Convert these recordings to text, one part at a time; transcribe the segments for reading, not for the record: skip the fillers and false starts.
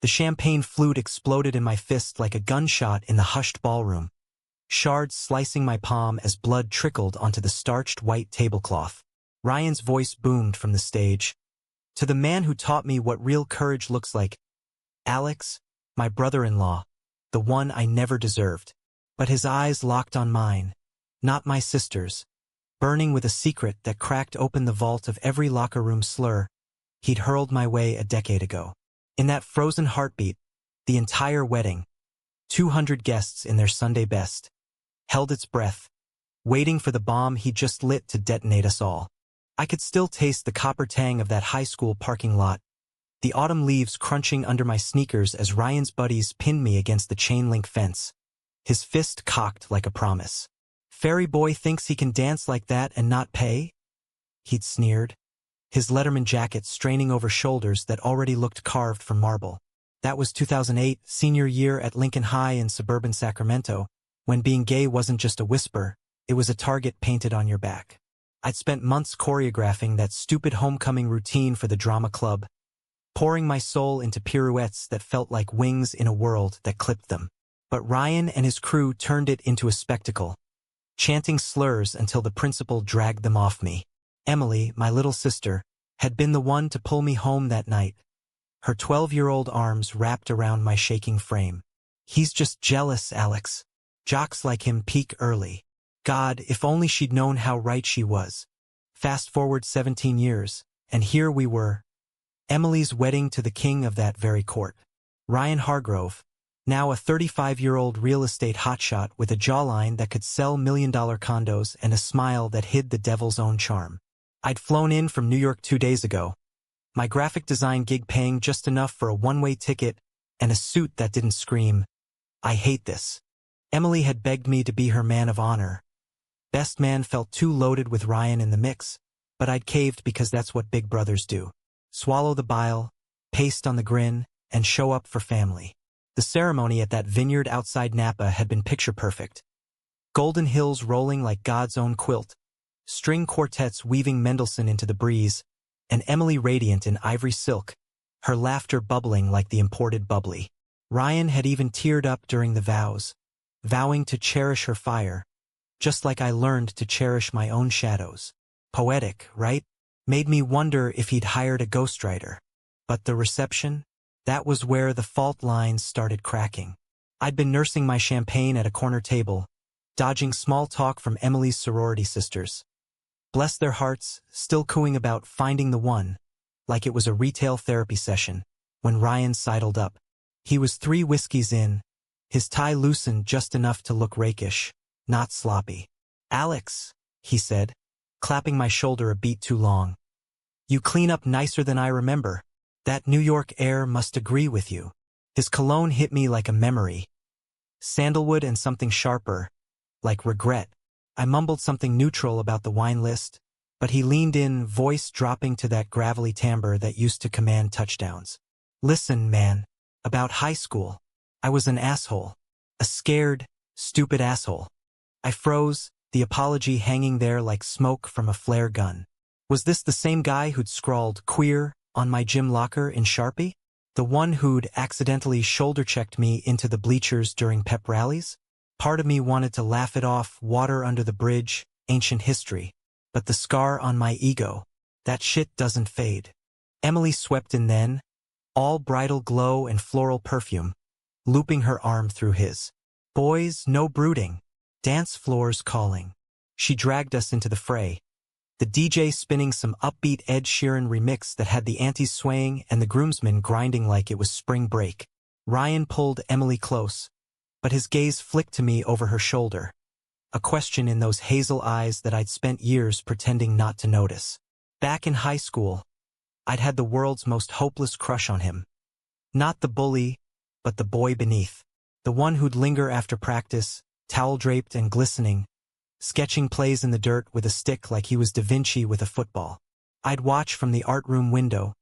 The champagne flute exploded in my fist like a gunshot in the hushed ballroom, shards slicing my palm as blood trickled onto the starched white tablecloth. Ryan's voice boomed from the stage. To the man who taught me what real courage looks like, Alex, my brother-in-law, the one I never deserved. But his eyes locked on mine, not my sister's, burning with a secret that cracked open the vault of every locker room slur he'd hurled my way a decade ago. In that frozen heartbeat, the entire wedding, 200 guests in their Sunday best, held its breath, waiting for the bomb he just lit to detonate us all. I could still taste the copper tang of that high school parking lot, the autumn leaves crunching under my sneakers as Ryan's buddies pinned me against the chain-link fence, his fist cocked like a promise. "Fairy boy thinks he can dance like that and not pay?" He'd sneered, his Letterman jacket straining over shoulders that already looked carved from marble. That was 2008, senior year at Lincoln High in suburban Sacramento, when being gay wasn't just a whisper, it was a target painted on your back. I'd spent months choreographing that stupid homecoming routine for the drama club, pouring my soul into pirouettes that felt like wings in a world that clipped them. But Ryan and his crew turned it into a spectacle, chanting slurs until the principal dragged them off me. Emily, my little sister, had been the one to pull me home that night, her 12-year-old arms wrapped around my shaking frame. "He's just jealous, Alex. Jocks like him peak early." God, if only she'd known how right she was. Fast forward 17 years, and here we were. Emily's wedding to the king of that very court. Ryan Hargrove, now a 35-year-old real estate hotshot with a jawline that could sell million-dollar condos and a smile that hid the devil's own charm. I'd flown in from New York 2 days ago, my graphic design gig paying just enough for a one-way ticket and a suit that didn't scream, "I hate this." Emily had begged me to be her man of honor. Best man felt too loaded with Ryan in the mix, but I'd caved because that's what big brothers do. Swallow the bile, paste on the grin, and show up for family. The ceremony at that vineyard outside Napa had been picture perfect. Golden hills rolling like God's own quilt, string quartets weaving Mendelssohn into the breeze, and Emily radiant in ivory silk, her laughter bubbling like the imported bubbly. Ryan had even teared up during the vows, vowing to cherish her fire, just like I learned to cherish my own shadows. Poetic, right? Made me wonder if he'd hired a ghostwriter. But the reception? That was where the fault lines started cracking. I'd been nursing my champagne at a corner table, dodging small talk from Emily's sorority sisters. Bless their hearts, still cooing about finding the one, like it was a retail therapy session, when Ryan sidled up. He was 3 whiskeys in, his tie loosened just enough to look rakish, not sloppy. "Alex," he said, clapping my shoulder a beat too long. "You clean up nicer than I remember. That New York air must agree with you." His cologne hit me like a memory. Sandalwood and something sharper, like regret. I mumbled something neutral about the wine list, but he leaned in, voice dropping to that gravelly timbre that used to command touchdowns. "Listen, man, about high school. I was an asshole. A scared, stupid asshole." I froze, the apology hanging there like smoke from a flare gun. Was this the same guy who'd scrawled "queer" on my gym locker in Sharpie? The one who'd accidentally shoulder-checked me into the bleachers during pep rallies? Part of me wanted to laugh it off, water under the bridge, ancient history. But the scar on my ego, that shit doesn't fade. Emily swept in then, all bridal glow and floral perfume, looping her arm through his. "Boys, no brooding. Dance floors calling." She dragged us into the fray, the DJ spinning some upbeat Ed Sheeran remix that had the aunties swaying and the groomsmen grinding like it was spring break. Ryan pulled Emily close, but his gaze flicked to me over her shoulder, a question in those hazel eyes that I'd spent years pretending not to notice. Back in high school, I'd had the world's most hopeless crush on him. Not the bully, but the boy beneath, the one who'd linger after practice, towel-draped and glistening, sketching plays in the dirt with a stick like he was Da Vinci with a football. I'd watch from the art room window,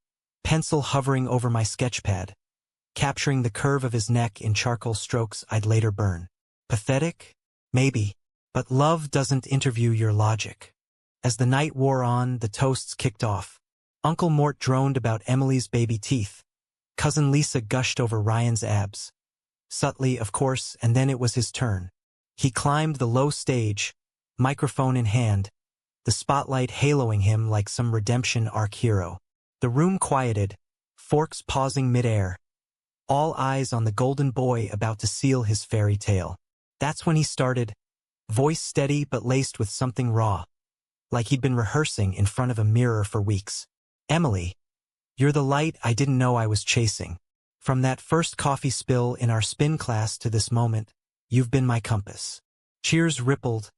pencil hovering over my sketchpad, capturing the curve of his neck in charcoal strokes I'd later burn. Pathetic? Maybe. But love doesn't interview your logic. As the night wore on, the toasts kicked off. Uncle Mort droned about Emily's baby teeth, Cousin Lisa gushed over Ryan's abs. Subtly, of course, and then it was his turn. He climbed the low stage, microphone in hand, the spotlight haloing him like some redemption arc hero. The room quieted, forks pausing midair, all eyes on the golden boy about to seal his fairy tale. That's when he started, voice steady but laced with something raw, like he'd been rehearsing in front of a mirror for weeks. Emily, you're the light I didn't know I was chasing. From that first coffee spill in our spin class to this moment, you've been my compass. Cheers rippled,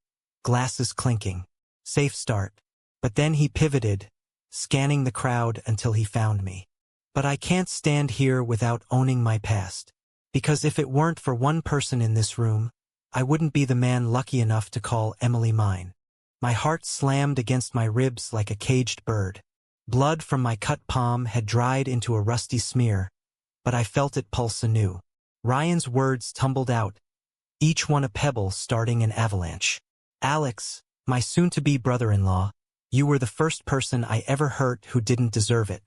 glasses clinking. Safe start. But then he pivoted, scanning the crowd until he found me. But I can't stand here without owning my past. Because if it weren't for one person in this room, I wouldn't be the man lucky enough to call Emily mine. My heart slammed against my ribs like a caged bird. Blood from my cut palm had dried into a rusty smear, but I felt it pulse anew. Ryan's words tumbled out, each one a pebble starting an avalanche. Alex, my soon-to-be brother-in-law, you were the first person I ever hurt who didn't deserve it.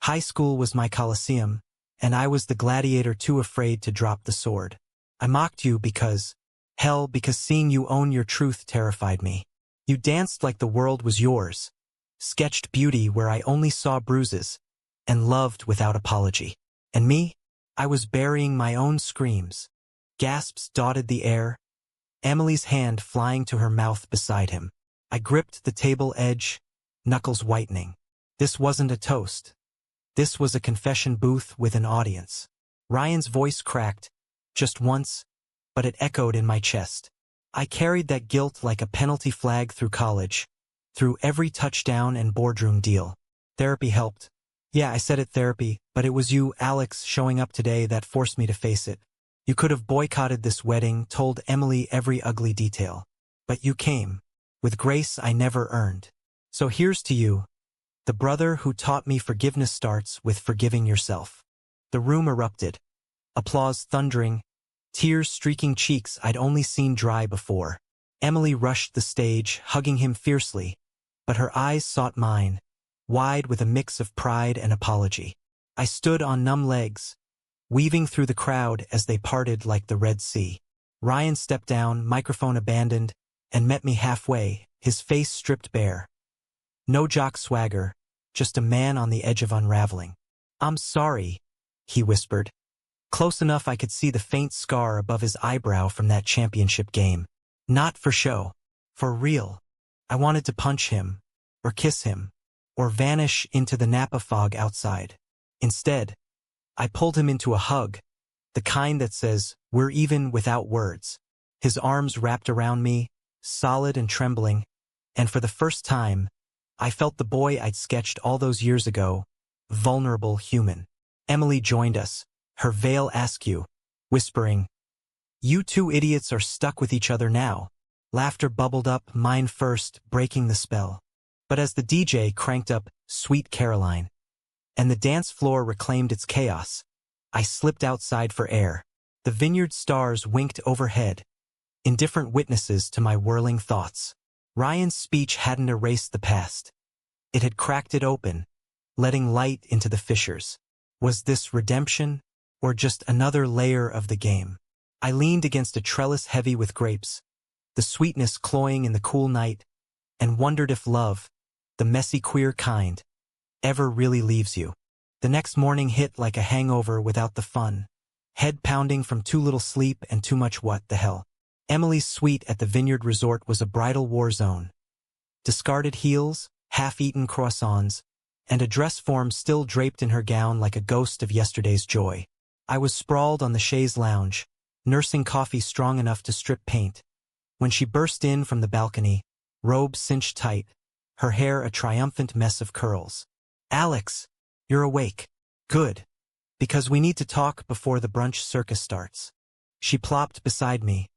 High school was my coliseum, and I was the gladiator too afraid to drop the sword. I mocked you because seeing you own your truth terrified me. You danced like the world was yours, sketched beauty where I only saw bruises, and loved without apology. And me? I was burying my own screams. Gasps dotted the air, Emily's hand flying to her mouth beside him. I gripped the table edge, knuckles whitening. This wasn't a toast. This was a confession booth with an audience. Ryan's voice cracked, just once, but it echoed in my chest. I carried that guilt like a penalty flag through college, through every touchdown and boardroom deal. Therapy helped. Yeah, I said it, therapy, but it was you, Alex, showing up today that forced me to face it. You could have boycotted this wedding, told Emily every ugly detail. But you came, with grace I never earned. So here's to you, the brother who taught me forgiveness starts with forgiving yourself. The room erupted. Applause thundering, tears streaking cheeks I'd only seen dry before. Emily rushed the stage, hugging him fiercely, but her eyes sought mine, wide with a mix of pride and apology. I stood on numb legs, weaving through the crowd as they parted like the Red Sea. Ryan stepped down, microphone abandoned, and met me halfway, his face stripped bare. No Jock swagger, just a man on the edge of unraveling. I'm sorry, he whispered. Close enough I could see the faint scar above his eyebrow from that championship game. Not for show. For real. I wanted to punch him, or kiss him, or vanish into the Napa fog outside. Instead, I pulled him into a hug, the kind that says, we're even without words. His arms wrapped around me, solid and trembling, and for the first time, I felt the boy I'd sketched all those years ago, vulnerable human. Emily joined us, her veil askew, whispering, you two idiots are stuck with each other now. Laughter bubbled up, mine first, breaking the spell. But as the DJ cranked up Sweet Caroline, and the dance floor reclaimed its chaos, I slipped outside for air. The vineyard stars winked overhead, indifferent witnesses to my whirling thoughts. Ryan's speech hadn't erased the past. It had cracked it open, letting light into the fissures. Was this redemption, or just another layer of the game? I leaned against a trellis heavy with grapes, the sweetness cloying in the cool night, and wondered if love, the messy queer kind, ever really leaves you. The next morning hit like a hangover without the fun, head pounding from too little sleep and too much what the hell. Emily's suite at the Vineyard Resort was a bridal war zone. Discarded heels, half-eaten croissants, and a dress form still draped in her gown like a ghost of yesterday's joy. I was sprawled on the chaise lounge, nursing coffee strong enough to strip paint, when she burst in from the balcony, robe cinched tight, her hair a triumphant mess of curls. Alex, you're awake. Good. Because we need to talk before the brunch circus starts. She plopped beside me,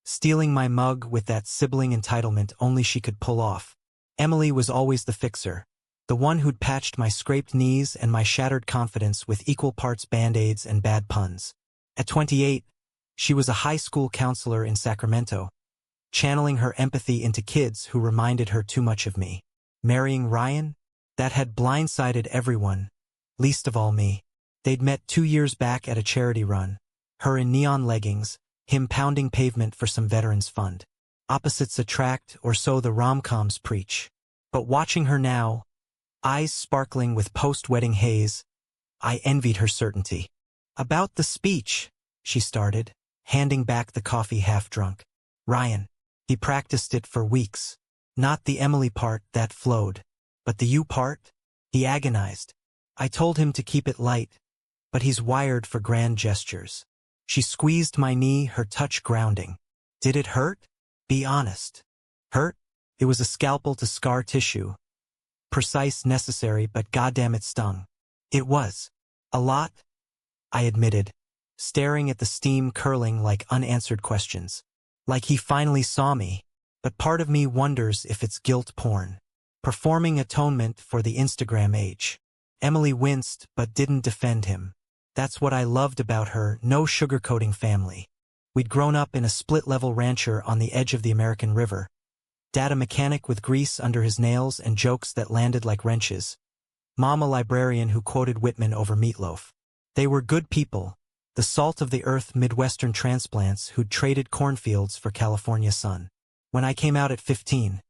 stealing my mug with that sibling entitlement only she could pull off. Emily was always the fixer, the one who'd patched my scraped knees and my shattered confidence with equal parts band-aids and bad puns. At 28, she was a high school counselor in Sacramento, channeling her empathy into kids who reminded her too much of me. Marrying Ryan? That had blindsided everyone, least of all me. They'd met 2 years back at a charity run. Her in neon leggings, him pounding pavement for some veterans fund. Opposites attract, or so the rom-coms preach. But watching her now, eyes sparkling with post-wedding haze, I envied her certainty. About the speech, she started, handing back the coffee half-drunk. Ryan. He practiced it for weeks. Not the Emily part that flowed, but the you part? He agonized. I told him to keep it light, but he's wired for grand gestures. She squeezed my knee, her touch grounding. Did it hurt? Be honest. Hurt? It was a scalpel to scar tissue. Precise, necessary, but goddamn it stung. It was. A lot, I admitted, staring at the steam curling like unanswered questions. Like he finally saw me, but part of me wonders if it's guilt porn. Performing atonement for the Instagram age. Emily winced but didn't defend him. That's what I loved about her, no sugarcoating family. We'd grown up in a split-level rancher on the edge of the American River. Dad a mechanic with grease under his nails and jokes that landed like wrenches. Mom a librarian who quoted Whitman over meatloaf. They were good people, the salt-of-the-earth Midwestern transplants who'd traded cornfields for California sun. When I came out at 15,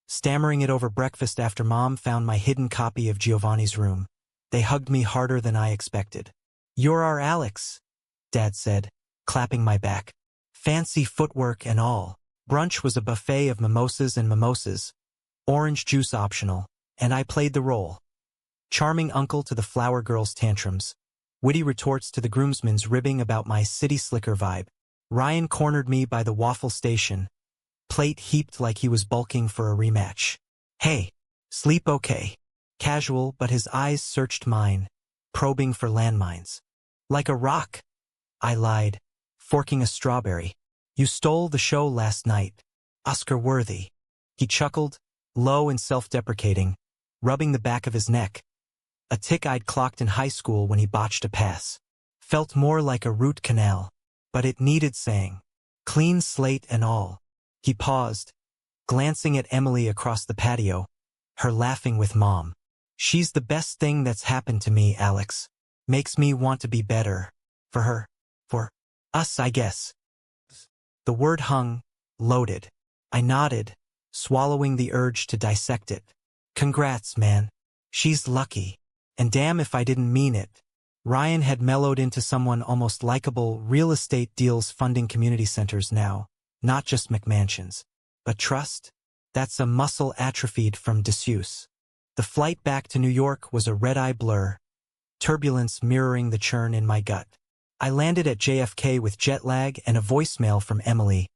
stammering it over breakfast after Mom found my hidden copy of Giovanni's Room, they hugged me harder than I expected. You're our Alex, Dad said, clapping my back. Fancy footwork and all. Brunch was a buffet of mimosas and mimosas, orange juice optional, and I played the role. Charming uncle to the flower girl's tantrums, witty retorts to the groomsmen's ribbing about my city slicker vibe. Ryan cornered me by the waffle station, plate heaped like he was bulking for a rematch. Hey, sleep okay? Casual, but his eyes searched mine, probing for landmines. Like a rock, I lied, forking a strawberry. You stole the show last night. Oscar-worthy. He chuckled, low and self-deprecating, rubbing the back of his neck. A tick I'd clocked in high school when he botched a pass. Felt more like a root canal, but it needed saying. Clean slate and all. He paused, glancing at Emily across the patio, her laughing with Mom. She's the best thing that's happened to me, Alex. Makes me want to be better. For her. For us, I guess. The word hung, loaded. I nodded, swallowing the urge to dissect it. Congrats, man. She's lucky. And damn if I didn't mean it. Ryan had mellowed into someone almost likable. Real estate deals funding community centers now, not just McMansions. But trust? That's a muscle atrophied from disuse. The flight back to New York was a red-eye blur, turbulence mirroring the churn in my gut. I landed at JFK with jet lag and a voicemail from Emily.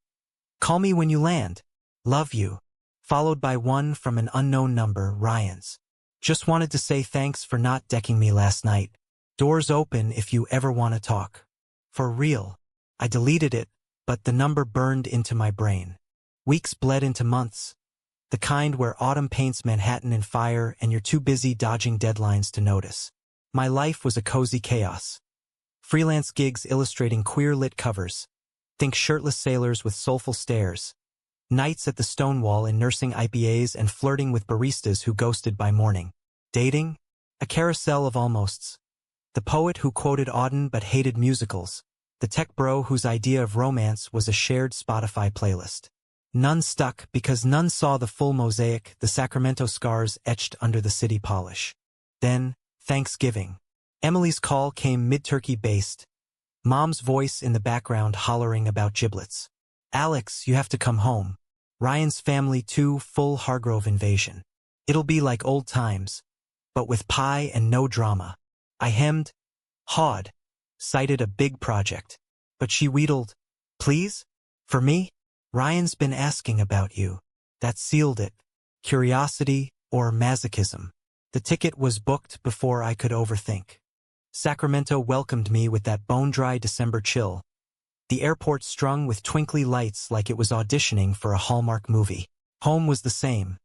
Call me when you land. Love you. Followed by one from an unknown number, Ryan's. Just wanted to say thanks for not decking me last night. Doors open if you ever want to talk. For real. I deleted it, but the number burned into my brain. Weeks bled into months. The kind where autumn paints Manhattan in fire and you're too busy dodging deadlines to notice. My life was a cozy chaos. Freelance gigs illustrating queer-lit covers. Think shirtless sailors with soulful stares. Nights at the Stonewall in nursing IPAs and flirting with baristas who ghosted by morning. Dating? A carousel of almosts. The poet who quoted Auden but hated musicals. The tech bro whose idea of romance was a shared Spotify playlist. None stuck because none saw the full mosaic, the Sacramento scars etched under the city polish. Then, Thanksgiving. Emily's call came mid-turkey based. Mom's voice in the background hollering about giblets. Alex, you have to come home. Ryan's family too, full Hargrove invasion. It'll be like old times, but with pie and no drama. I hemmed, hawed, cited a big project. But she wheedled, please? For me? Ryan's been asking about you. That sealed it. Curiosity or masochism. The ticket was booked before I could overthink. Sacramento welcomed me with that bone-dry December chill. The airport strung with twinkly lights like it was auditioning for a Hallmark movie. Home was the same.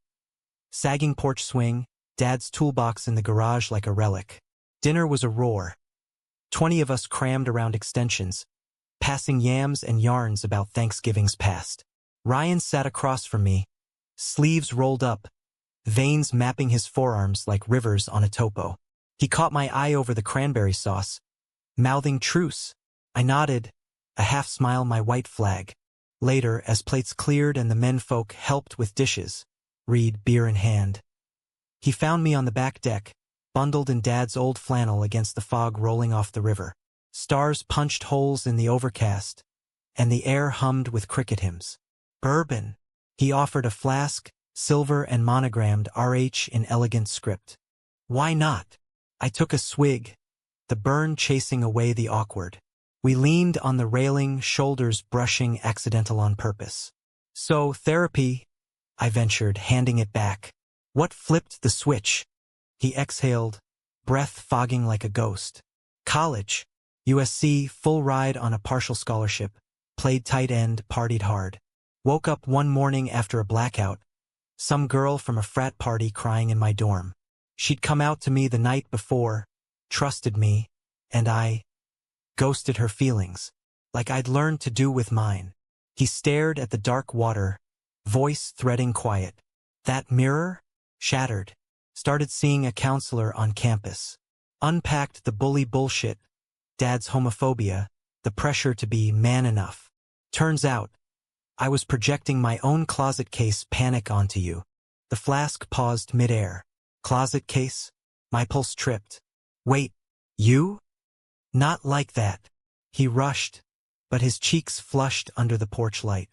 Sagging porch swing, Dad's toolbox in the garage like a relic. Dinner was a roar. 20 of us crammed around extensions, passing yams and yarns about Thanksgiving's past. Ryan sat across from me, sleeves rolled up, veins mapping his forearms like rivers on a topo. He caught my eye over the cranberry sauce, mouthing truce. I nodded, a half smile my white flag. Later, as plates cleared and the menfolk helped with dishes, Reed beer in hand, he found me on the back deck, bundled in Dad's old flannel against the fog rolling off the river. Stars punched holes in the overcast, and the air hummed with cricket hymns. Bourbon. He offered a flask, silver and monogrammed RH in elegant script. Why not? I took a swig, the burn chasing away the awkward. We leaned on the railing, shoulders brushing accidental on purpose. So, therapy, I ventured, handing it back. What flipped the switch? He exhaled, breath fogging like a ghost. College. USC, full ride on a partial scholarship. Played tight end, partied hard. Woke up one morning after a blackout. Some girl from a frat party crying in my dorm. She'd come out to me the night before, trusted me, and I ghosted her feelings, like I'd learned to do with mine. He stared at the dark water, voice threading quiet. That mirror? Shattered. Started seeing a counselor on campus. Unpacked the bully bullshit, Dad's homophobia, the pressure to be man enough. Turns out, I was projecting my own closet case panic onto you. The flask paused midair. Closet case? My pulse tripped. Wait, you? Not like that. He rushed, but his cheeks flushed under the porch light.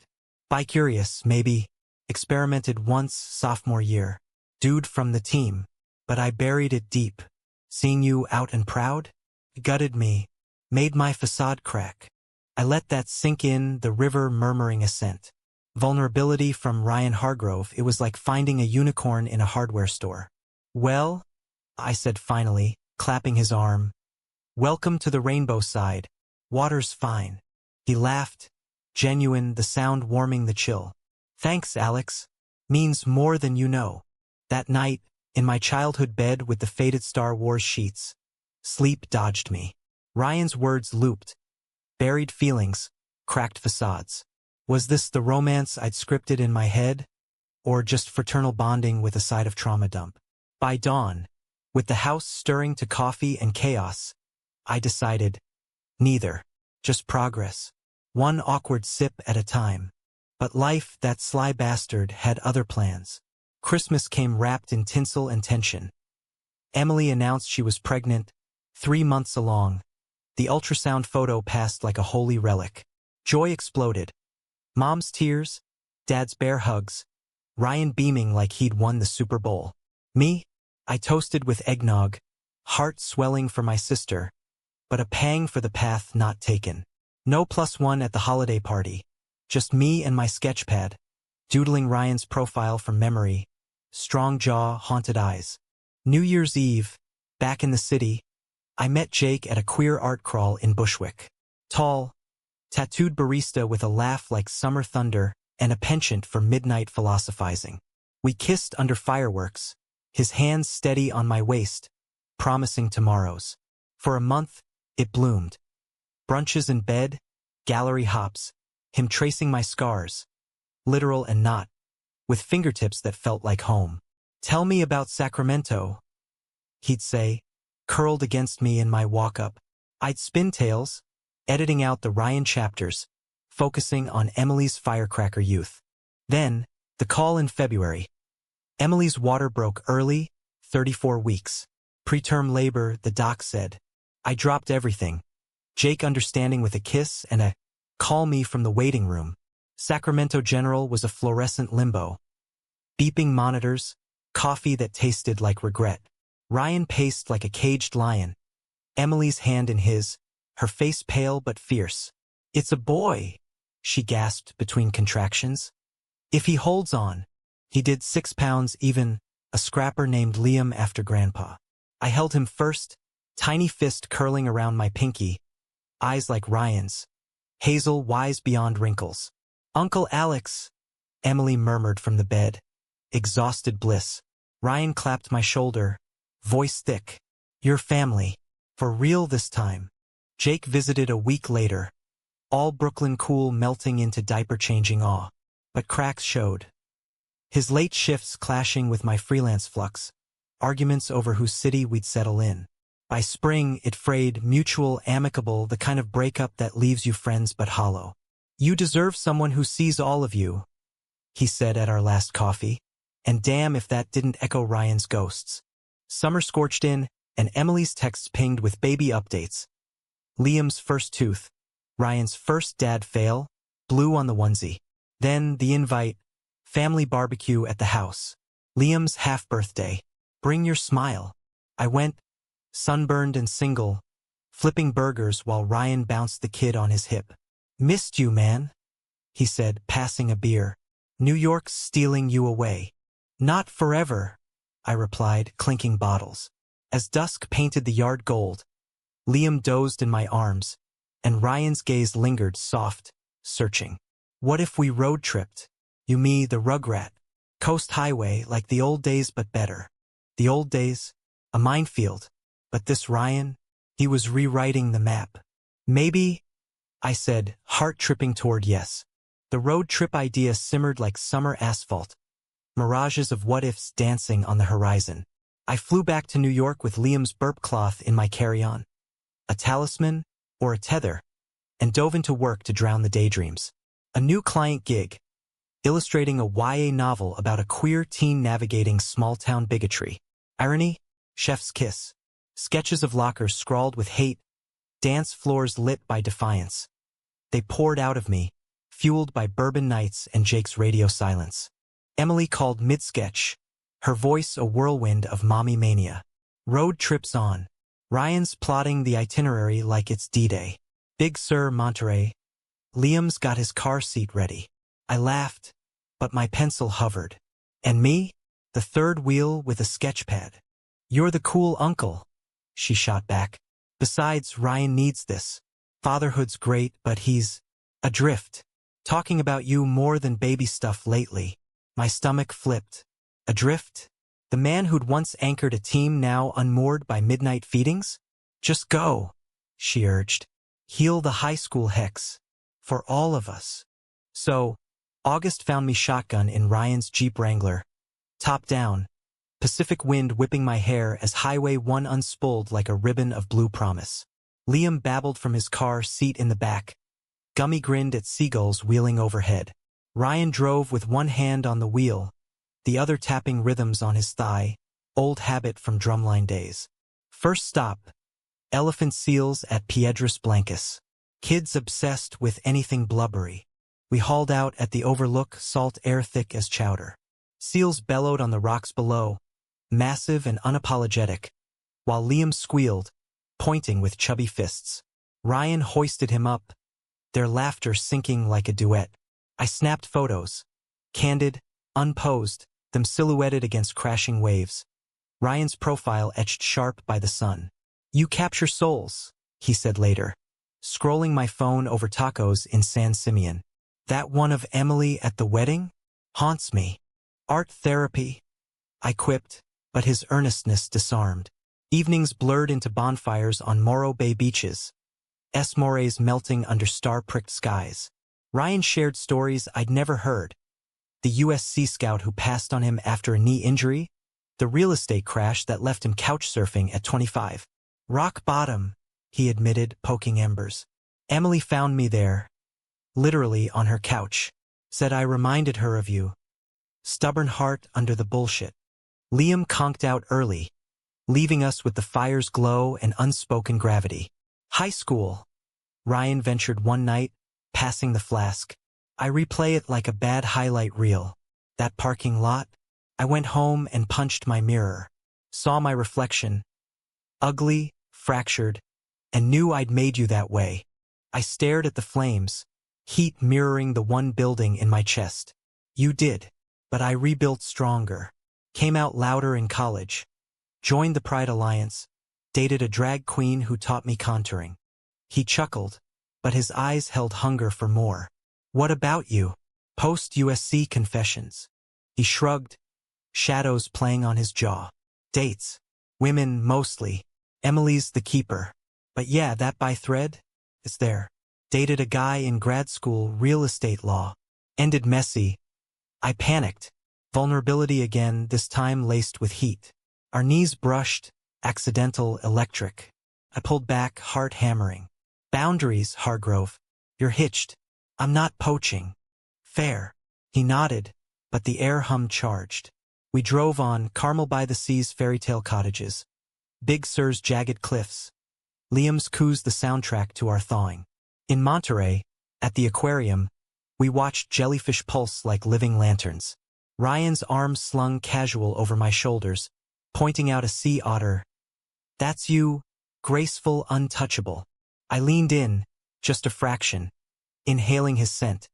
Bi-curious, maybe. Experimented once sophomore year. Dude from the team. But I buried it deep. Seeing you out and proud? Gutted me. Made my facade crack. I let that sink in, the river murmuring assent. Vulnerability from Ryan Hargrove, it was like finding a unicorn in a hardware store. Well, I said finally, clapping his arm. Welcome to the rainbow side. Water's fine. He laughed, genuine, the sound warming the chill. Thanks, Alex. Means more than you know. That night, in my childhood bed with the faded Star Wars sheets, sleep dodged me. Ryan's words looped. Buried feelings, cracked facades. Was this the romance I'd scripted in my head? Or just fraternal bonding with a side of trauma dump? By dawn, with the house stirring to coffee and chaos, I decided, neither. Just progress. One awkward sip at a time. But life, that sly bastard, had other plans. Christmas came wrapped in tinsel and tension. Emily announced she was pregnant, 3 months along. The ultrasound photo passed like a holy relic. Joy exploded. Mom's tears, Dad's bear hugs, Ryan beaming like he'd won the Super Bowl. Me? I toasted with eggnog, heart swelling for my sister, but a pang for the path not taken. No +1 at the holiday party. Just me and my sketchpad, doodling Ryan's profile from memory, strong jaw, haunted eyes. New Year's Eve, back in the city, I met Jake at a queer art crawl in Bushwick. Tall, tattooed barista with a laugh like summer thunder and a penchant for midnight philosophizing. We kissed under fireworks, his hands steady on my waist, promising tomorrows. For a month, it bloomed. Brunches in bed, gallery hops, him tracing my scars, literal and not, with fingertips that felt like home. Tell me about Sacramento, he'd say, curled against me in my walk-up. I'd spin tales, editing out the Ryan chapters, focusing on Emily's firecracker youth. Then, the call in February. Emily's water broke early, 34 weeks. Preterm labor, the doc said. I dropped everything. Jake understanding with a kiss and a call me from the waiting room. Sacramento General was a fluorescent limbo. Beeping monitors, coffee that tasted like regret. Ryan paced like a caged lion. Emily's hand in his, her face pale but fierce. It's a boy, she gasped between contractions. If he holds on. He did 6 pounds even, a scrapper named Liam after Grandpa. I held him first, tiny fist curling around my pinky, eyes like Ryan's. Hazel wise beyond wrinkles. Uncle Alex, Emily murmured from the bed. Exhausted bliss. Ryan clapped my shoulder, voice thick. Your family. For real this time. Jake visited a week later. All Brooklyn cool melting into diaper-changing awe. But cracks showed. His late shifts clashing with my freelance flux. Arguments over whose city we'd settle in. By spring, it frayed, mutual, amicable, the kind of breakup that leaves you friends but hollow. You deserve someone who sees all of you, he said at our last coffee. And damn if that didn't echo Ryan's ghosts. Summer scorched in, and Emily's texts pinged with baby updates. Liam's first tooth, Ryan's first dad fail, blue on the onesie. Then the invite, family barbecue at the house. Liam's half-birthday, bring your smile. I went, sunburned and single, flipping burgers while Ryan bounced the kid on his hip. Missed you, man, he said, passing a beer. New York's stealing you away. Not forever, I replied, clinking bottles. As dusk painted the yard gold, Liam dozed in my arms, and Ryan's gaze lingered, soft, searching. What if we road-tripped? You, me, the rugrat. Coast highway, like the old days but better. The old days? A minefield. But this Ryan? He was rewriting the map. Maybe, I said, heart tripping toward yes. The road trip idea simmered like summer asphalt. Mirages of what-ifs dancing on the horizon. I flew back to New York with Liam's burp cloth in my carry-on. A talisman, or a tether, and dove into work to drown the daydreams. A new client gig, illustrating a YA novel about a queer teen navigating small-town bigotry. Irony? Chef's kiss. Sketches of lockers scrawled with hate, dance floors lit by defiance. They poured out of me, fueled by bourbon nights and Jake's radio silence. Emily called mid-sketch, her voice a whirlwind of mommy mania. Road trips on. Ryan's plotting the itinerary like it's D-Day. Big Sur, Monterey. Liam's got his car seat ready. I laughed, but my pencil hovered. And me? The third wheel with a sketch pad. You're the cool uncle, she shot back. Besides, Ryan needs this. Fatherhood's great, but he's adrift. Talking about you more than baby stuff lately. My stomach flipped. Adrift? The man who'd once anchored a team now unmoored by midnight feedings? Just go, she urged. Heal the high school hex. For all of us. So, August found me shotgun in Ryan's Jeep Wrangler. Top down. Pacific wind whipping my hair as Highway 1 unspooled like a ribbon of blue promise. Liam babbled from his car seat in the back. Gummy grinned at seagulls wheeling overhead. Ryan drove with one hand on the wheel, the other tapping rhythms on his thigh, old habit from drumline days. First stop, elephant seals at Piedras Blancas. Kids obsessed with anything blubbery. We hauled out at the overlook, salt air thick as chowder. Seals bellowed on the rocks below, massive and unapologetic, while Liam squealed, pointing with chubby fists. Ryan hoisted him up, their laughter sinking like a duet. I snapped photos, candid, unposed, them silhouetted against crashing waves. Ryan's profile etched sharp by the sun. You capture souls, he said later, scrolling my phone over tacos in San Simeon. That one of Emily at the wedding? Haunts me. Art therapy, I quipped, but his earnestness disarmed. Evenings blurred into bonfires on Morro Bay beaches, S-morays melting under star-pricked skies. Ryan shared stories I'd never heard. The U.S. Sea Scout who passed on him after a knee injury, the real estate crash that left him couch surfing at 25. Rock bottom, he admitted, poking embers. Emily found me there, literally on her couch. Said I reminded her of you. Stubborn heart under the bullshit. Liam conked out early, leaving us with the fire's glow and unspoken gravity. High school. Ryan ventured one night, passing the flask. I replay it like a bad highlight reel. That parking lot? I went home and punched my mirror. Saw my reflection. Ugly, fractured, and knew I'd made you that way. I stared at the flames, heat mirroring the one building in my chest. You did, but I rebuilt stronger. Came out louder in college. Joined the Pride Alliance. Dated a drag queen who taught me contouring. He chuckled, but his eyes held hunger for more. What about you? Post-USC confessions. He shrugged, shadows playing on his jaw. Dates. Women mostly. Emily's the keeper. But yeah, that by thread? It's there. Dated a guy in grad school, real estate law. Ended messy. I panicked. Vulnerability again, this time laced with heat. Our knees brushed, Accidental, electric. I pulled back, heart hammering. Boundaries, Hargrove. You're hitched. I'm not poaching. Fair. He nodded, but the air hummed charged. We drove on, Carmel by the Sea's fairytale cottages. Big Sur's jagged cliffs. Liam's coos the soundtrack to our thawing. In Monterey, at the aquarium, we watched jellyfish pulse like living lanterns. Ryan's arms slung casual over my shoulders, pointing out a sea otter. That's you, graceful, untouchable. I leaned in, just a fraction, inhaling his scent.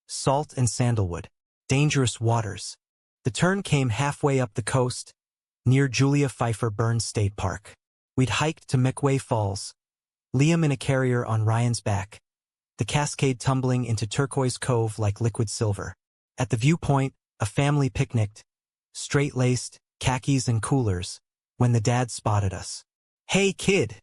Salt and sandalwood. Dangerous waters. The turn came halfway up the coast, near Julia Pfeiffer Burns State Park. We'd hiked to Mickway Falls, Liam in a carrier on Ryan's back, the cascade tumbling into Turquoise Cove like liquid silver. At the viewpoint, a family picnicked, straight-laced, khakis and coolers, when the dad spotted us. "Hey, kid,"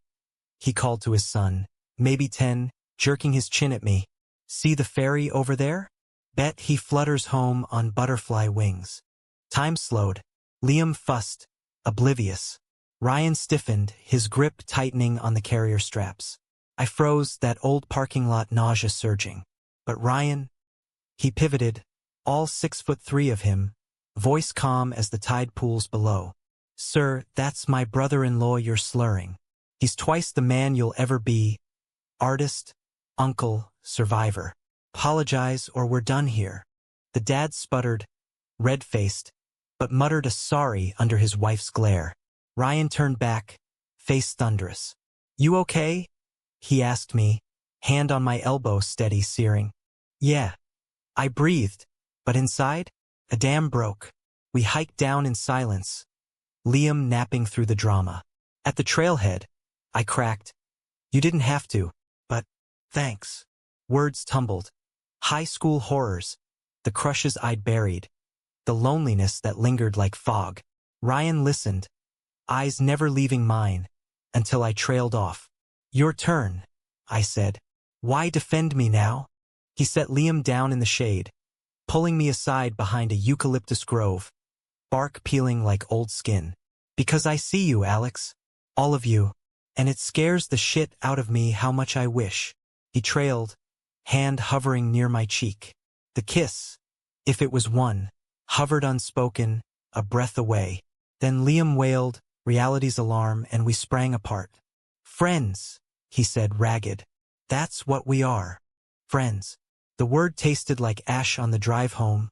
he called to his son, maybe 10, jerking his chin at me. "See the ferry over there? Bet he flutters home on butterfly wings." Time slowed. Liam fussed, oblivious. Ryan stiffened, his grip tightening on the carrier straps. I froze, that old parking lot nausea surging. But Ryan? He pivoted, all 6'3" of him, voice calm as the tide pools below. "Sir, that's my brother-in-law you're slurring. He's twice the man you'll ever be. Artist, uncle, survivor. Apologize or we're done here." The dad sputtered, red-faced, but muttered a sorry under his wife's glare. Ryan turned back, face thunderous. "You okay?" he asked me, hand on my elbow steady, searing. "Yeah." I breathed, but inside, a dam broke. We hiked down in silence, Liam napping through the drama. At the trailhead, I cracked. "You didn't have to, but thanks." Words tumbled. High school horrors, the crushes I'd buried, the loneliness that lingered like fog. Ryan listened, eyes never leaving mine, until I trailed off. "Your turn," I said. "Why defend me now?" He set Liam down in the shade, pulling me aside behind a eucalyptus grove, bark peeling like old skin. "Because I see you, Alex. All of you. And it scares the shit out of me how much I wish." He trailed, hand hovering near my cheek. The kiss, if it was one, hovered unspoken, a breath away. Then Liam wailed, reality's alarm, and we sprang apart. "Friends," he said, ragged. "That's what we are. Friends." The word tasted like ash on the drive home.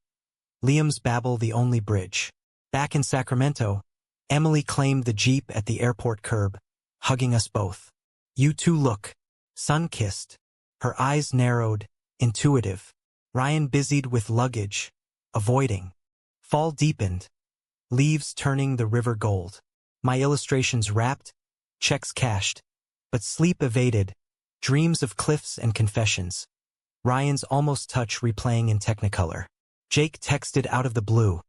Liam's babble the only bridge. Back in Sacramento, Emily claimed the Jeep at the airport curb, hugging us both. "You two look sun-kissed." Her eyes narrowed, intuitive. Ryan busied with luggage, avoiding. Fall deepened, leaves turning the river gold. My illustrations wrapped, checks cashed, but sleep evaded, dreams of cliffs and confessions. Ryan's almost touch replaying in Technicolor. Jake texted out of the blue.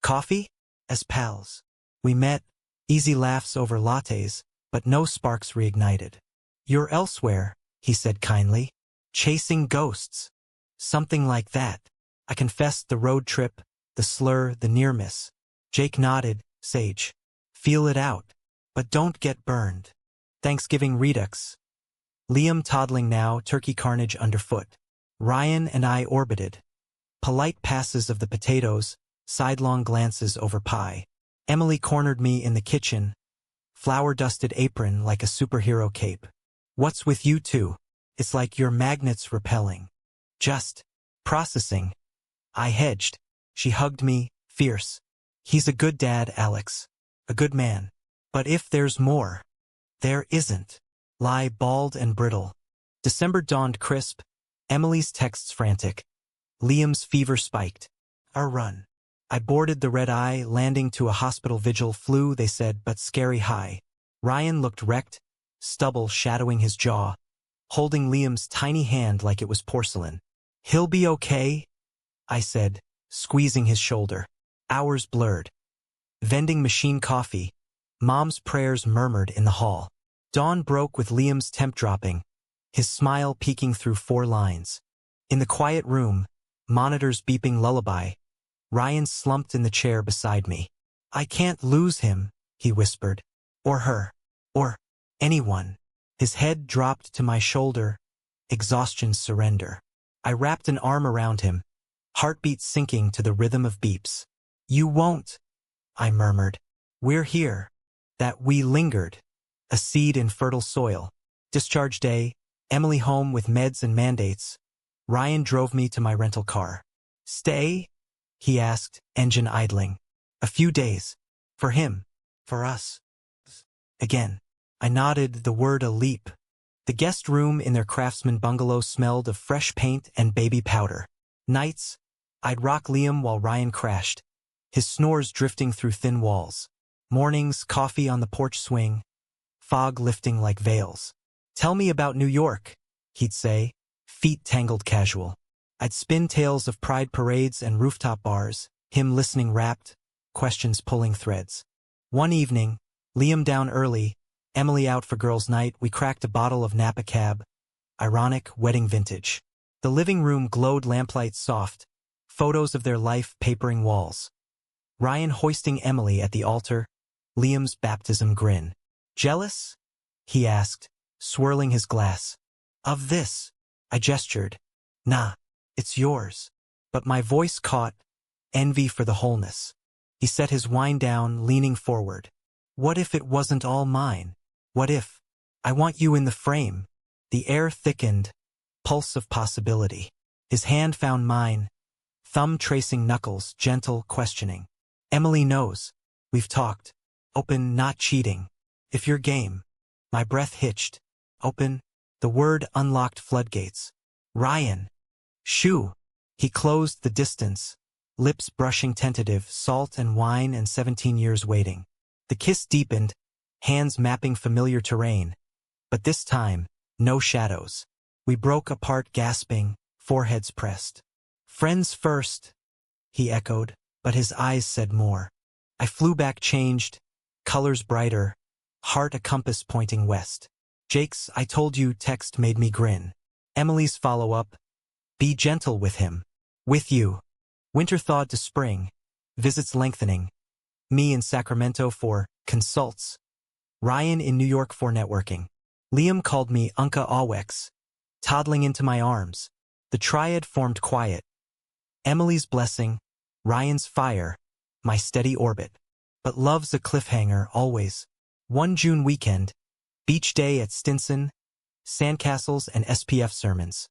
"Coffee?" As pals. We met, easy laughs over lattes, but no sparks reignited. "You're elsewhere," he said kindly. "Chasing ghosts." Something like that. I confessed the road trip, the slur, the near miss. Jake nodded, sage. "Feel it out. But don't get burned." Thanksgiving redux. Liam toddling now, turkey carnage underfoot. Ryan and I orbited. Polite passes of the potatoes, sidelong glances over pie. Emily cornered me in the kitchen, flour-dusted apron like a superhero cape. "What's with you two? It's like your magnets repelling." "Just processing." I hedged. She hugged me, fierce. "He's a good dad, Alex. A good man. But if there's more." "There isn't." Lie bald and brittle. December dawned crisp, Emily's texts frantic. Liam's fever spiked. Our run. I boarded the red-eye, landing to a hospital vigil. Flu, they said, but scary high. Ryan looked wrecked, stubble shadowing his jaw, holding Liam's tiny hand like it was porcelain. "He'll be okay," I said, squeezing his shoulder. Hours blurred. Vending machine coffee. Mom's prayers murmured in the hall. Dawn broke with Liam's temp dropping, his smile peeking through 4 lines. In the quiet room, monitors beeping lullaby, Ryan slumped in the chair beside me. "I can't lose him," he whispered. Or her. Or anyone. His head dropped to my shoulder. Exhaustion's surrender. I wrapped an arm around him, heartbeat sinking to the rhythm of beeps. You won't, I murmured. We're here. That we lingered. A seed in fertile soil. Discharge day, Emily home with meds and mandates. Ryan drove me to my rental car. Stay? He asked, engine idling. A few days. For him. For us. Again. I nodded, the word a leap. The guest room in their craftsman bungalow smelled of fresh paint and baby powder. Nights, I'd rock Liam while Ryan crashed, his snores drifting through thin walls. Mornings, coffee on the porch swing, fog lifting like veils. Tell me about New York, he'd say, feet tangled casual. I'd spin tales of pride parades and rooftop bars, him listening rapt, questions pulling threads. One evening, Liam down early, Emily out for girls' night, we cracked a bottle of Napa Cab. Ironic, wedding vintage. The living room glowed lamplight soft, photos of their life papering walls. Ryan hoisting Emily at the altar, Liam's baptism grin. Jealous? He asked, swirling his glass. Of this, I gestured. Nah, it's yours. But my voice caught, envy for the wholeness. He set his wine down, leaning forward. What if it wasn't all mine? What if? I want you in the frame. The air thickened, pulse of possibility. His hand found mine, thumb tracing knuckles, gentle, questioning. Emily knows. We've talked. Open, not cheating. If you're game. My breath hitched. Open. The word unlocked floodgates. Ryan. Shoo. He closed the distance, lips brushing tentative, salt and wine and 17 years waiting. The kiss deepened, hands mapping familiar terrain. But this time, no shadows. We broke apart gasping, foreheads pressed. Friends first, he echoed, but his eyes said more. I flew back changed, colors brighter, heart a compass pointing west. Jake's I told you text made me grin. Emily's follow-up, be gentle with him. With you. Winter thawed to spring, visits lengthening. Me in Sacramento for consults. Ryan in New York for networking. Liam called me Unca Awex, toddling into my arms. The triad formed quiet. Emily's blessing, Ryan's fire, my steady orbit. But love's a cliffhanger, always. One June weekend, beach day at Stinson, sandcastles and SPF sermons.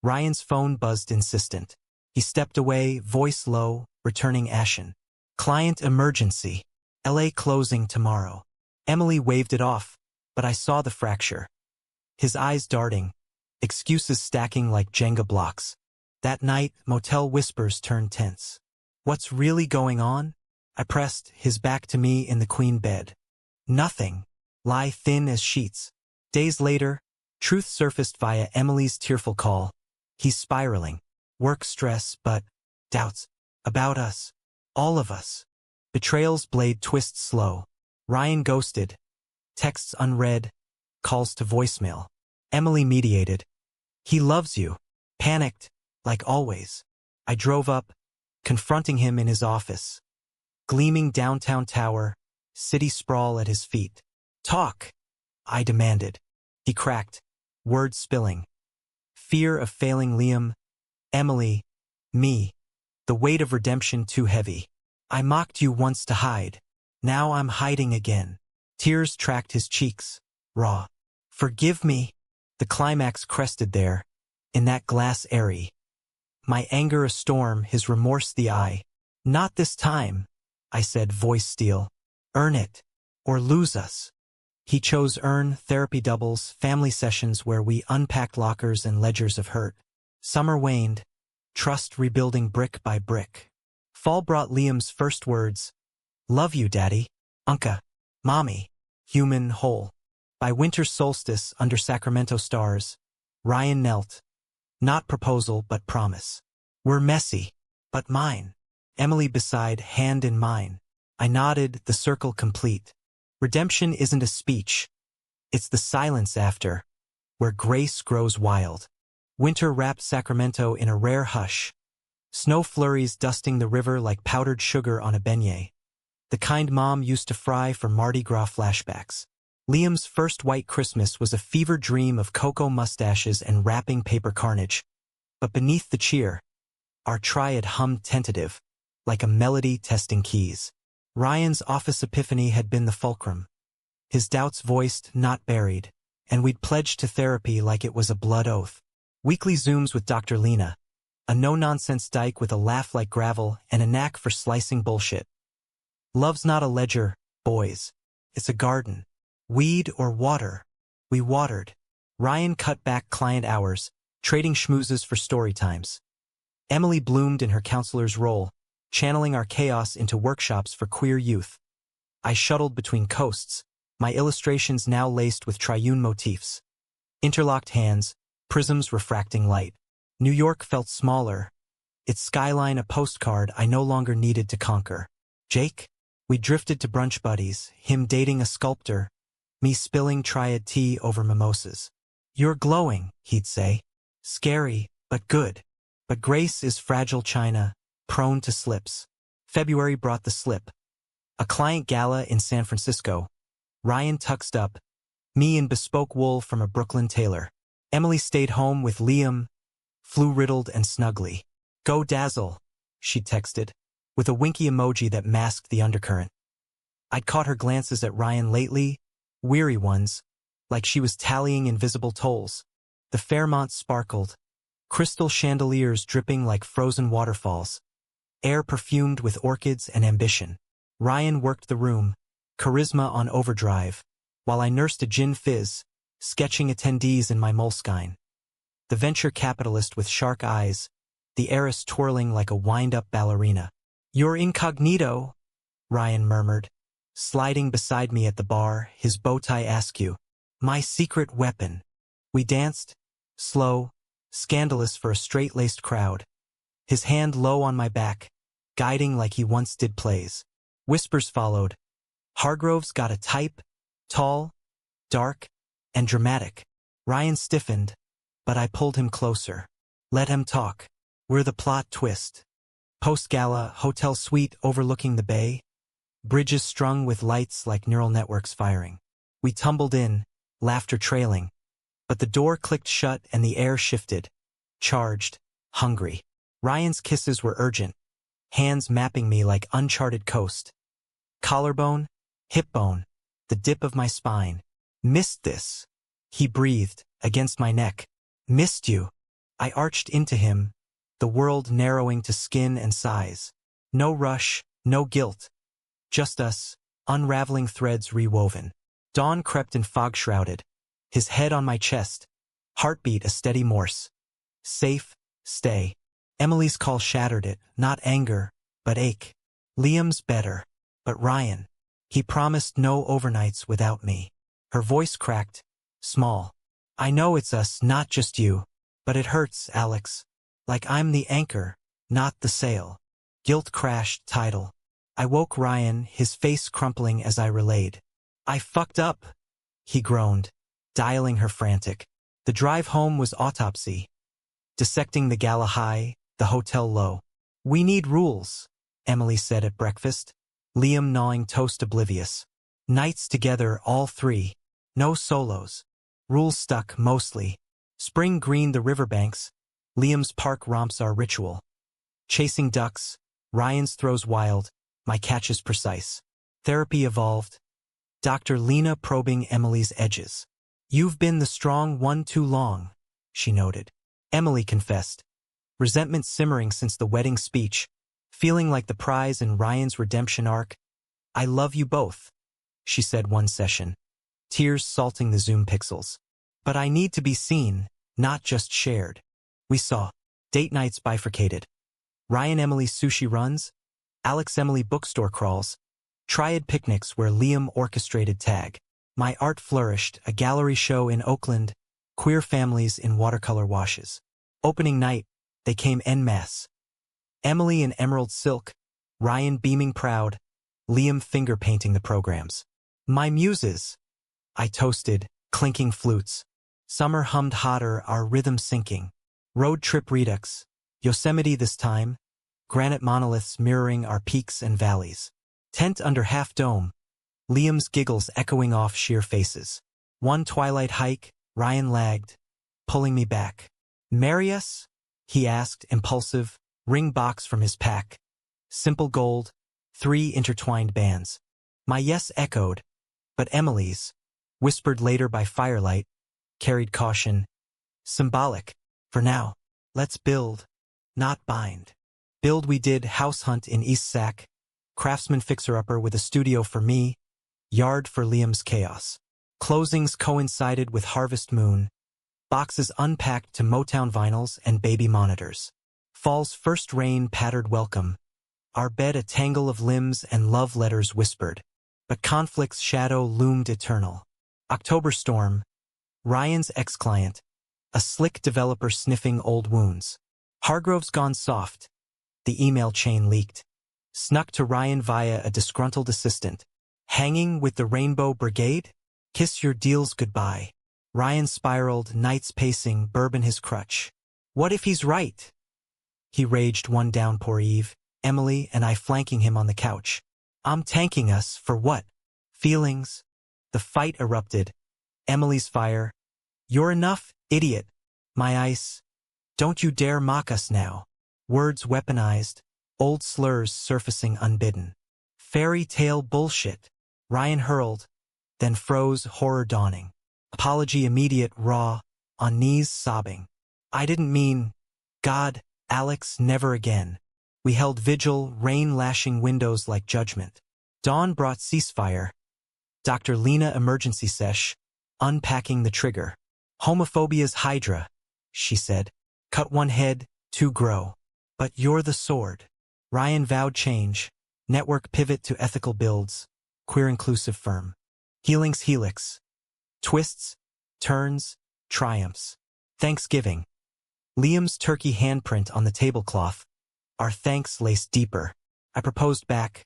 Ryan's phone buzzed insistent. He stepped away, voice low, returning ashen. Client emergency. LA closing tomorrow. Emily waved it off, but I saw the fracture. His eyes darting, excuses stacking like Jenga blocks. That night, motel whispers turned tense. What's really going on? I pressed, his back to me in the queen bed. Nothing. Lie thin as sheets. Days later, truth surfaced via Emily's tearful call. He's spiraling. Work stress, but doubts. About us. All of us. Betrayal's blade twists slow. Ryan ghosted. Texts unread. Calls to voicemail. Emily mediated. He loves you. Panicked, like always. I drove up, confronting him in his office. Gleaming downtown tower, city sprawl at his feet. Talk, I demanded. He cracked, words spilling. Fear of failing Liam, Emily, me. The weight of redemption too heavy. I mocked you once to hide. Now I'm hiding again. Tears tracked his cheeks, raw. Forgive me. The climax crested there, in that glass airy. My anger a storm, his remorse the eye. Not this time, I said, voice steel. Earn it, or lose us. He chose earn, therapy doubles, family sessions where we unpacked lockers and ledgers of hurt. Summer waned, trust rebuilding brick by brick. Fall brought Liam's first words. Love you, Daddy. Unca. Mommy. Human whole. By winter solstice under Sacramento stars, Ryan knelt. Not proposal, but promise. We're messy, but mine. Emily beside, hand in mine. I nodded, the circle complete. Redemption isn't a speech. It's the silence after, where grace grows wild. Winter wrapped Sacramento in a rare hush. Snow flurries dusting the river like powdered sugar on a beignet. the kind Mom used to fry for Mardi Gras flashbacks. Liam's first white Christmas was a fever dream of cocoa mustaches and wrapping paper carnage. But beneath the cheer, our triad hummed tentative, like a melody testing keys. Ryan's office epiphany had been the fulcrum. His doubts voiced, not buried, and we'd pledged to therapy like it was a blood oath. Weekly Zooms with Dr. Lena, a no-nonsense dyke with a laugh like gravel and a knack for slicing bullshit. Love's not a ledger, boys. It's a garden. Weed or water? We watered. Ryan cut back client hours, trading schmoozes for story times. Emily bloomed in her counselor's role, channeling our chaos into workshops for queer youth. I shuttled between coasts, my illustrations now laced with triune motifs. Interlocked hands, prisms refracting light. New York felt smaller, its skyline a postcard I no longer needed to conquer. Jake? We drifted to brunch buddies, him dating a sculptor, me spilling triad tea over mimosas. You're glowing, he'd say. Scary, but good. But grace is fragile china, prone to slips. February brought the slip. A client gala in San Francisco. Ryan tuxed up, me in bespoke wool from a Brooklyn tailor. Emily stayed home with Liam, flu-riddled and snuggly. Go dazzle, she texted, with a winky emoji that masked the undercurrent. I'd caught her glances at Ryan lately, weary ones, like she was tallying invisible tolls. The Fairmont sparkled, crystal chandeliers dripping like frozen waterfalls, air perfumed with orchids and ambition. Ryan worked the room, charisma on overdrive, while I nursed a gin fizz, sketching attendees in my moleskine. The venture capitalist with shark eyes, the heiress twirling like a wind-up ballerina. You're incognito, Ryan murmured, sliding beside me at the bar, his bow tie askew. My secret weapon. We danced, slow, scandalous for a straight-laced crowd, his hand low on my back, guiding like he once did plays. Whispers followed. Hargrove's got a type, tall, dark, and dramatic. Ryan stiffened, but I pulled him closer. Let him talk. We're the plot twist. Post-gala, hotel suite overlooking the bay, bridges strung with lights like neural networks firing. We tumbled in, laughter trailing. But the door clicked shut and the air shifted, charged, hungry. Ryan's kisses were urgent, hands mapping me like uncharted coast. Collarbone, hip bone, the dip of my spine. Missed this, he breathed, against my neck. Missed you. I arched into him, the world narrowing to skin and size. No rush, no guilt. Just us, unraveling threads rewoven. Dawn crept in fog-shrouded, his head on my chest, heartbeat a steady morse. Safe, stay. Emily's call shattered it, not anger, but ache. Liam's better, but Ryan. He promised no overnights without me. Her voice cracked, small. I know it's us, not just you. But it hurts, Alex. Like I'm the anchor, not the sail. Guilt crashed, tidal. I woke Ryan, his face crumpling as I relayed. I fucked up, he groaned, dialing her frantic. The drive home was autopsy. Dissecting the gala high, the hotel low. We need rules, Emily said at breakfast. Liam gnawing toast oblivious. Nights together, all three. No solos. Rules stuck, mostly. Spring greened the riverbanks. Liam's park romps our ritual. Chasing ducks, Ryan's throws wild, my catches precise. Therapy evolved. Dr. Lena probing Emily's edges. You've been the strong one too long, she noted. Emily confessed. Resentment simmering since the wedding speech, feeling like the prize in Ryan's redemption arc. I love you both, she said one session, tears salting the Zoom pixels. But I need to be seen, not just shared. We saw. Date nights bifurcated. Ryan Emily sushi runs, Alex Emily bookstore crawls, triad picnics where Liam orchestrated tag. My art flourished, a gallery show in Oakland, queer families in watercolor washes. Opening night, they came en masse. Emily in emerald silk, Ryan beaming proud, Liam finger painting the programs. My muses, I toasted, clinking flutes. Summer hummed hotter, our rhythm sinking. Road trip redux, Yosemite this time, granite monoliths mirroring our peaks and valleys. Tent under half dome. Liam's giggles echoing off sheer faces. One twilight hike, Ryan lagged, pulling me back. "Marry us?" he asked, impulsive, ring box from his pack. Simple gold, 3 intertwined bands. My yes echoed, but Emily's, whispered later by firelight, carried caution. Symbolic. For now, let's build, not bind. Build we did, house hunt in East Sac, craftsman fixer-upper with a studio for me, yard for Liam's chaos. Closings coincided with Harvest Moon, boxes unpacked to Motown vinyls and baby monitors. Fall's first rain pattered welcome, our bed a tangle of limbs and love letters whispered, but conflict's shadow loomed eternal. October storm, Ryan's ex-client, a slick developer sniffing old wounds. Hargrove's gone soft, the email chain leaked. Snuck to Ryan via a disgruntled assistant. Hanging with the Rainbow Brigade? Kiss your deals goodbye. Ryan spiraled, nights pacing, bourbon his crutch. What if he's right? He raged one downpour eve, Emily and I flanking him on the couch. I'm tanking us, for what? Feelings? The fight erupted. Emily's fire. You're enough, idiot. My ice. Don't you dare mock us now. Words weaponized, old slurs surfacing unbidden. Fairy tale bullshit. Ryan hurled, then froze, horror dawning. Apology immediate, raw, on knees sobbing. I didn't mean, God, Alex, never again. We held vigil, rain lashing windows like judgment. Dawn brought ceasefire. Dr. Lena emergency sesh, unpacking the trigger. Homophobia's hydra, she said. Cut one head, 2 grow. But you're the sword. Ryan vowed change. Network pivot to ethical builds. Queer inclusive firm. Healing's helix. Twists, turns, triumphs. Thanksgiving. Liam's turkey handprint on the tablecloth. Our thanks laced deeper. I proposed back.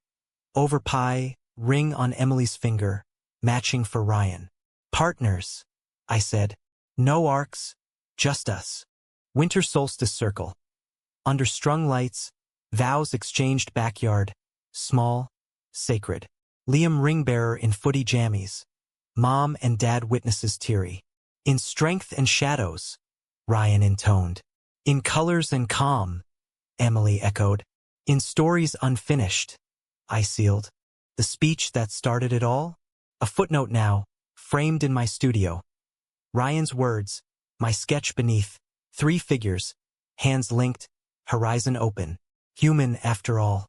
Over pie, ring on Emily's finger, matching for Ryan. Partners, I said. No arcs, just us. Winter solstice circle. Under strung lights, vows exchanged backyard. Small, sacred. Liam ring-bearer in footy jammies. Mom and dad witnesses teary. In strength and shadows, Ryan intoned. In colors and calm, Emily echoed. In stories unfinished, I sealed. The speech that started it all? A footnote now, framed in my studio. Ryan's words, my sketch beneath, 3 figures, hands linked, horizon open. Human after all.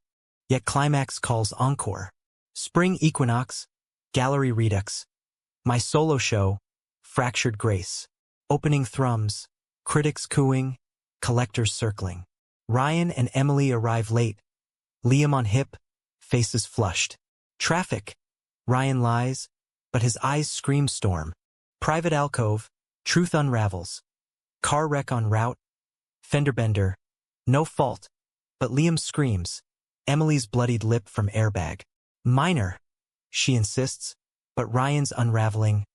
Yet climax calls encore. Spring equinox, gallery redux. My solo show, fractured grace. Opening thrums, critics cooing, collectors circling. Ryan and Emily arrive late. Liam on hip, faces flushed. Traffic. Ryan lies, but his eyes scream storm. Private alcove, truth unravels. Car wreck on route, fender bender. No fault, but Liam screams. Emily's bloodied lip from airbag. Minor, she insists, but Ryan's unraveling.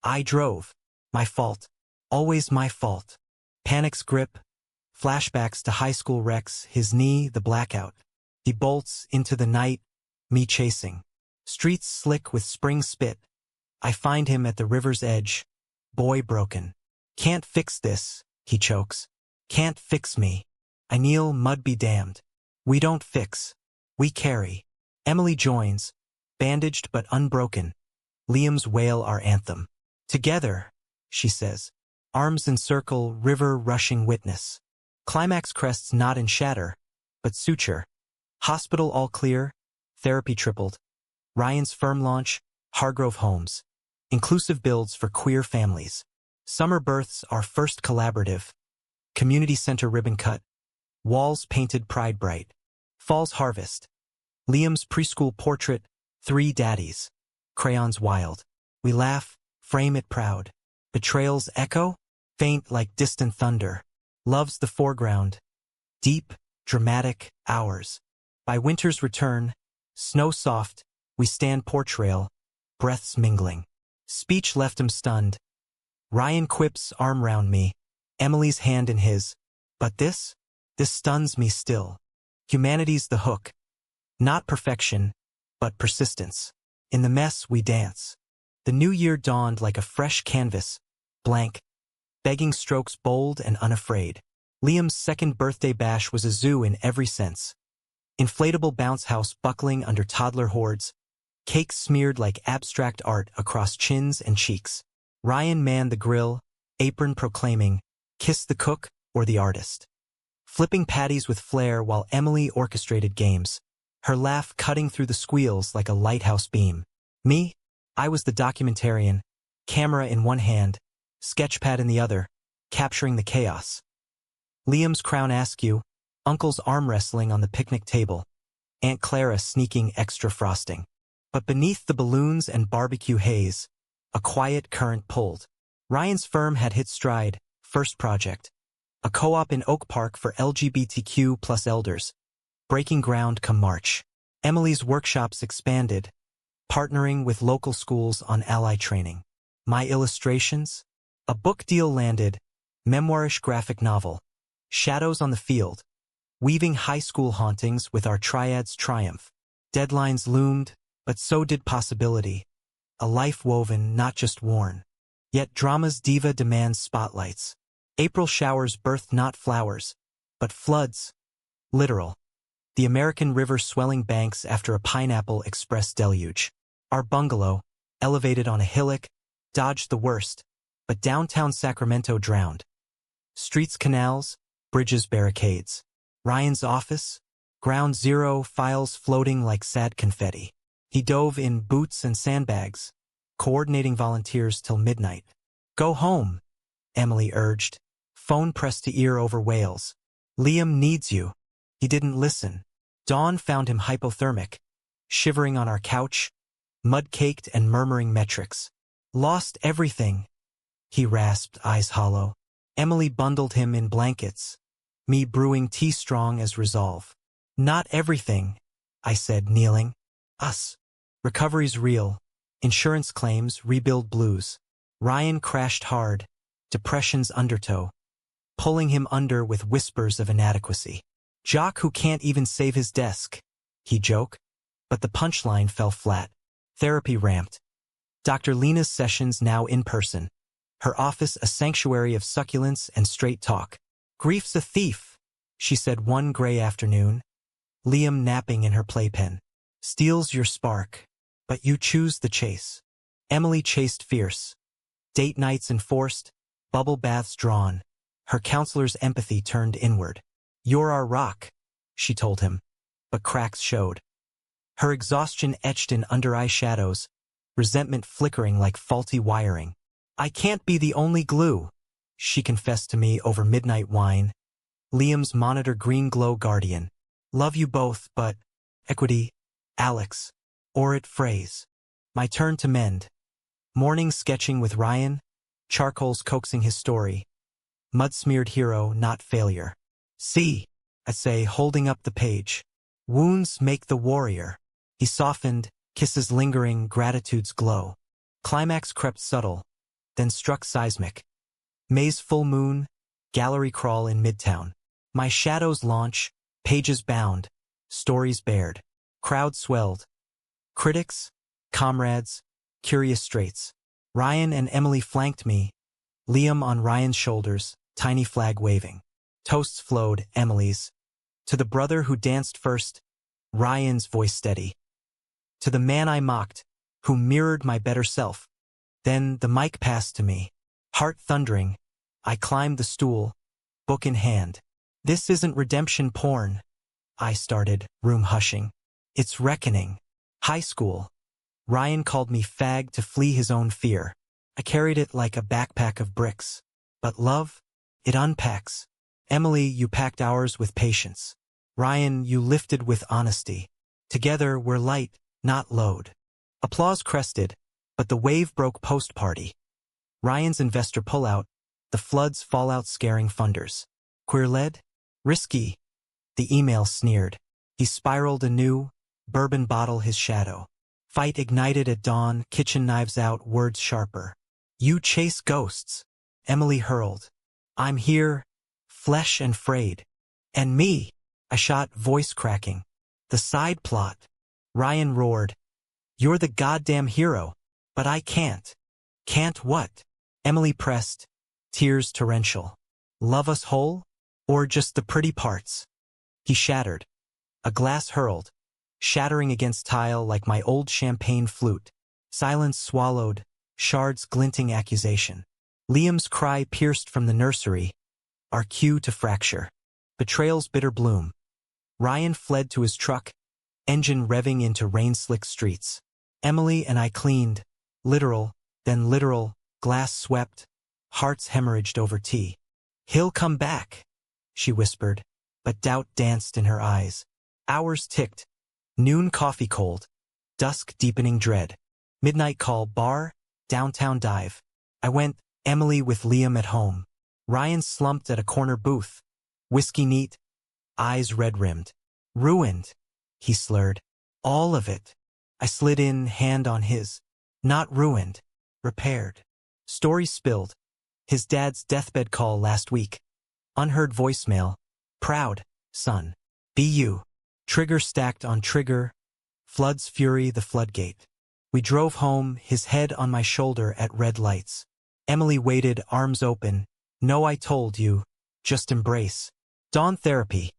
I drove. My fault. Always my fault. Panic's grip. Flashbacks to high school wrecks, his knee, the blackout. He bolts into the night, me chasing. Streets slick with spring spit. I find him at the river's edge. Boy broken. Can't fix this, he chokes. Can't fix me. I kneel, mud be damned. We don't fix. We carry. Emily joins, bandaged but unbroken. Liam's wail our anthem. Together, she says. Arms encircle, river rushing witness. Climax crests not in shatter, but suture. Hospital all clear, therapy tripled. Ryan's firm launch, Hargrove Homes. Inclusive builds for queer families. Summer births our first collaborative. Community center ribbon cut. Walls painted pride bright. Fall's harvest. Liam's preschool portrait, 3 daddies. Crayons wild. We laugh, frame it proud. Betrayal's echo, faint like distant thunder. Love's the foreground. Deep, dramatic, ours. By winter's return, snow soft, we stand porch rail, breaths mingling. Speech left him stunned. Ryan quips, arm round me. Emily's hand in his. But this stuns me still. Humanity's the hook. Not perfection, but persistence. In the mess, we dance. The new year dawned like a fresh canvas, blank, begging strokes bold and unafraid. Liam's second birthday bash was a zoo in every sense. Inflatable bounce house buckling under toddler hordes, cake smeared like abstract art across chins and cheeks. Ryan manned the grill, apron proclaiming, "Kiss the cook or the artist." Flipping patties with flair while Emily orchestrated games, her laugh cutting through the squeals like a lighthouse beam. Me? I was the documentarian, camera in one hand, sketchpad in the other, capturing the chaos. Liam's crown askew, Uncle's arm wrestling on the picnic table, Aunt Clara sneaking extra frosting. But beneath the balloons and barbecue haze, a quiet current pulled. Ryan's firm had hit stride, first project. A co-op in Oak Park for LGBTQ plus elders, breaking ground come March. Emily's workshops expanded, partnering with local schools on ally training. My illustrations? A book deal landed, memoirish graphic novel. Shadows on the field, weaving high school hauntings with our triad's triumph. Deadlines loomed, but so did possibility. A life woven, not just worn. Yet drama's diva demands spotlights. April showers birth not flowers, but floods. Literal. The American River swelling banks after a Pineapple Express deluge. Our bungalow, elevated on a hillock, dodged the worst, but downtown Sacramento drowned. Streets canals, bridges barricades. Ryan's office, ground zero, files floating like sad confetti. He dove in boots and sandbags, coordinating volunteers till midnight. "Go home," Emily urged, phone pressed to ear over wails. "Liam needs you." He didn't listen. Dawn found him hypothermic, shivering on our couch, mud-caked and murmuring metrics. "Lost everything," he rasped, eyes hollow. Emily bundled him in blankets, me brewing tea strong as resolve. "Not everything," I said, kneeling. "Us. Recovery's real. Insurance claims, rebuild blues." Ryan crashed hard, depression's undertow, pulling him under with whispers of inadequacy. "Jock who can't even save his desk," he joked. But the punchline fell flat. Therapy ramped. Dr. Lena's sessions now in person. Her office a sanctuary of succulence and straight talk. "Grief's a thief," she said one gray afternoon. Liam napping in her playpen. "Steals your spark, but you choose the chase." Emily chased fierce. Date nights enforced, bubble baths drawn. Her counselor's empathy turned inward. "You're our rock," she told him, but cracks showed. Her exhaustion etched in under-eye shadows, resentment flickering like faulty wiring. "I can't be the only glue," she confessed to me over midnight wine. Liam's monitor green glow guardian. "Love you both, but equity, Alex, orit phrase." My turn to mend. Morning sketching with Ryan, charcoals coaxing his story. Mud-smeared hero, not failure. "See," I say, holding up the page. "Wounds make the warrior." He softened, kisses lingering, gratitude's glow. Climax crept subtle, then struck seismic. May's full moon, gallery crawl in Midtown. My shadows launch, pages bound, stories bared. Crowd swelled. Critics, comrades, curious straights. Ryan and Emily flanked me, Liam on Ryan's shoulders, tiny flag waving. Toasts flowed, Emily's. To the brother who danced first, Ryan's voice steady. To the man I mocked, who mirrored my better self. Then the mic passed to me. Heart thundering, I climbed the stool, book in hand. "This isn't redemption porn," I started, room hushing. "It's reckoning." High school. Ryan called me fag to flee his own fear. I carried it like a backpack of bricks. But love, it unpacks. Emily, you packed ours with patience. Ryan, you lifted with honesty. Together, we're light, not load. Applause crested, but the wave broke post-party. Ryan's investor pullout, the flood's fallout scaring funders. Queer-led? Risky. The email sneered. He spiraled anew, bourbon bottle his shadow. Fight ignited at dawn, kitchen knives out, words sharper. "You chase ghosts," Emily hurled. "I'm here, flesh and frayed." "And me," I shot, voice cracking. "The side plot." Ryan roared. You're the goddamn hero. But I can't. Can't what? Emily pressed, tears torrential. Love us whole? Or just the pretty parts? He shattered. A glass hurled, shattering against tile like my old champagne flute. Silence swallowed, shards glinting accusation. Liam's cry pierced from the nursery, our cue to fracture. Betrayal's bitter bloom. Ryan fled to his truck, engine revving into rain-slick streets. Emily and I cleaned, literal, then literal, glass swept, hearts hemorrhaged over tea. He'll come back, she whispered, but doubt danced in her eyes. Hours ticked, noon coffee cold, dusk deepening dread. Midnight call bar, downtown dive. I went, Emily with Liam at home. Ryan slumped at a corner booth, whiskey neat, eyes red-rimmed. Ruined, he slurred. All of it. I slid in, hand on his. Not ruined, repaired. Story spilled. His dad's deathbed call last week. Unheard voicemail. Proud, son. Be you. Trigger stacked on trigger. Flood's fury the floodgate. We drove home, his head on my shoulder at red lights. Emily waited, arms open. No, I told you. Just embrace. Dawn therapy.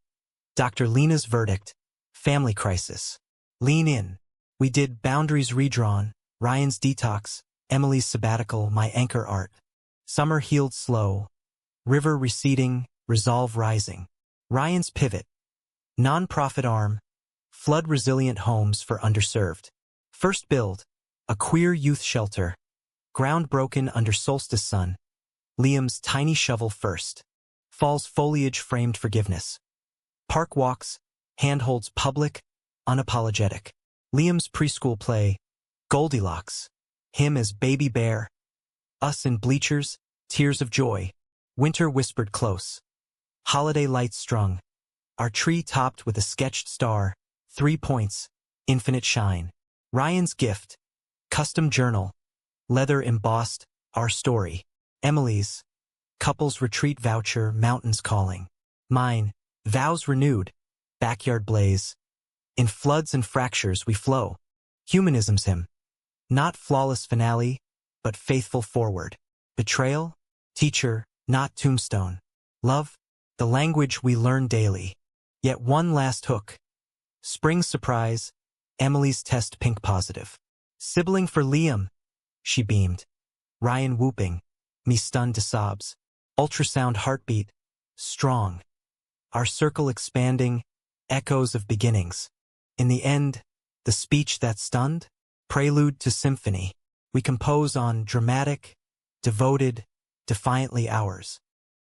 Dr. Lena's verdict. Family crisis. Lean in. We did boundaries redrawn, Ryan's detox, Emily's sabbatical, my anchor art. Summer healed slow. River receding, resolve rising. Ryan's pivot. Non-profit arm. Flood-resilient homes for underserved. First build. A queer youth shelter. Ground broken under solstice sun. Liam's tiny shovel first. Fall's foliage framed forgiveness. Park walks. Handholds public. Unapologetic. Liam's preschool play. Goldilocks. Him as baby bear. Us in bleachers. Tears of joy. Winter whispered close. Holiday lights strung. Our tree topped with a sketched star. 3 points. Infinite shine. Ryan's gift. Custom journal. Leather embossed. Our story. Emily's. Couples retreat voucher. Mountains calling. Mine. Vows renewed. Backyard blaze. In floods and fractures we flow. Humanism's hymn. Not flawless finale, but faithful forward. Betrayal? Teacher, not tombstone. Love? The language we learn daily. Yet one last hook. Spring surprise. Emily's test pink positive. Sibling for Liam. She beamed. Ryan whooping. Me stunned to sobs. Ultrasound heartbeat. Strong. Our circle expanding. Echoes of beginnings. In the end, the speech that stunned, prelude to symphony. We compose on dramatic, devoted, defiantly ours.